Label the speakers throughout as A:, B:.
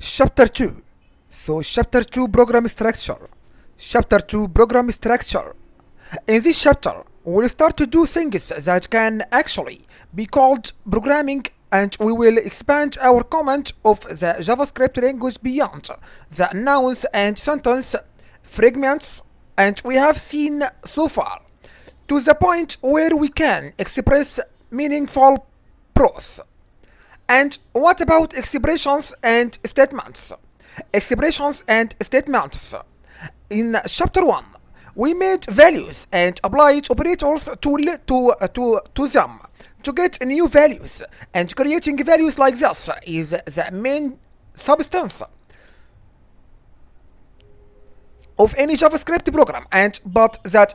A: Chapter 2. So, Chapter 2 Program Structure. Chapter 2 Program Structure. In this chapter, we'll start to do things that can actually be called programming, and we will expand our comment of the JavaScript language beyond the nouns and sentence fragments and we have seen so far, to the point where we can express meaningful prose. And what about expressions and statements? Expressions and statements. In chapter 1, we made values and applied operators to them to get new values, and creating values like this is the main substance of any JavaScript program, and but that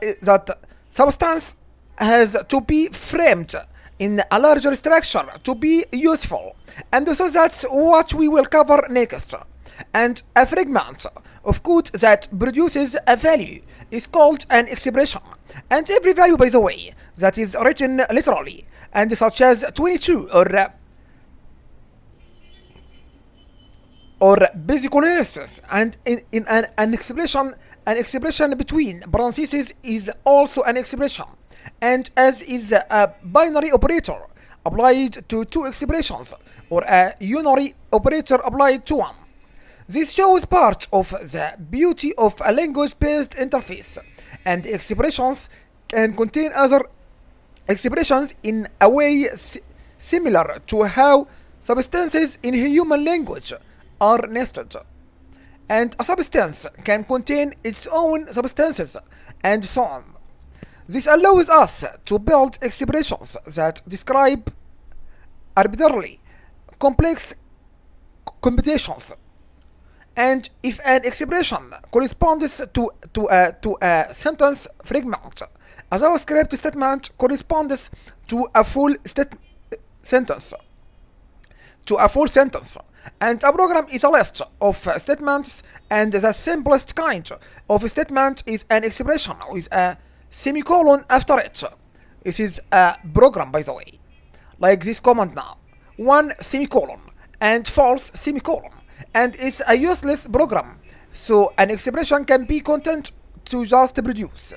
A: substance has to be framed in a larger structure to be useful, and so that's what we will cover next. And a fragment of code that produces a value is called an expression, and every value, by the way, that is written literally, and such as 22 or basic analysis, and in an expression between parentheses is also an expression, and as is a binary operator applied to two expressions, or a unary operator applied to one. This shows part of the beauty of a language-based interface, and expressions can contain other expressions in a way similar to how substances in human language are nested. And a substance can contain its own substances, and so on. This allows us to build expressions that describe arbitrarily complex computations. And if an expression corresponds to a sentence fragment, a JavaScript statement corresponds to a full sentence. To a full sentence. And a program is a list of statements, and the simplest kind of statement is an expression with a semicolon after it. This is a program, by the way. Like this command now. One semicolon and false semicolon. And it's a useless program. So an expression can be content to just produce.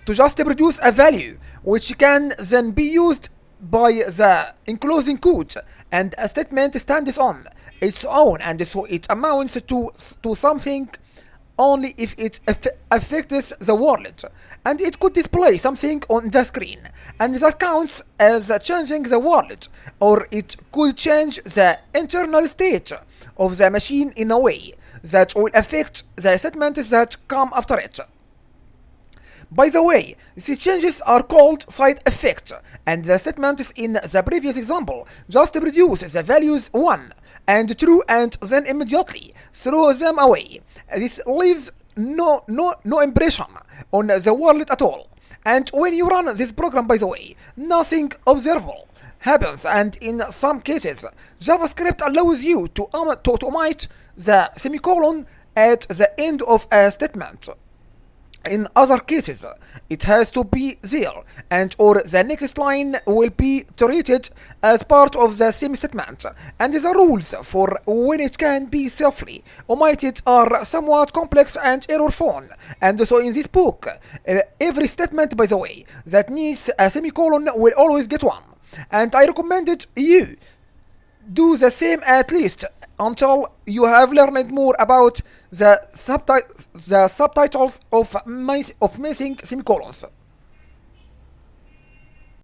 A: To just produce a value which can then be used by the enclosing code, and a statement stands on its own, and so it amounts to something only if it affects the world, and it could display something on the screen, and that counts as changing the world, or it could change the internal state of the machine in a way that will affect the statements that come after it. By the way, these changes are called side effects, and the statements in the previous example just produce the values 1 and true and then immediately throw them away. This leaves no impression on the world at all. And when you run this program, by the way, nothing observable happens, and in some cases, JavaScript allows you to omit the semicolon at the end of a statement. In other cases, it has to be there, and or the next line will be treated as part of the same statement, and the rules for when it can be safely omitted are somewhat complex and error-prone. And so in this book, every statement, by the way, that needs a semicolon will always get one, and I recommended you do the same at least until you have learned more about the subtitles of missing semicolons.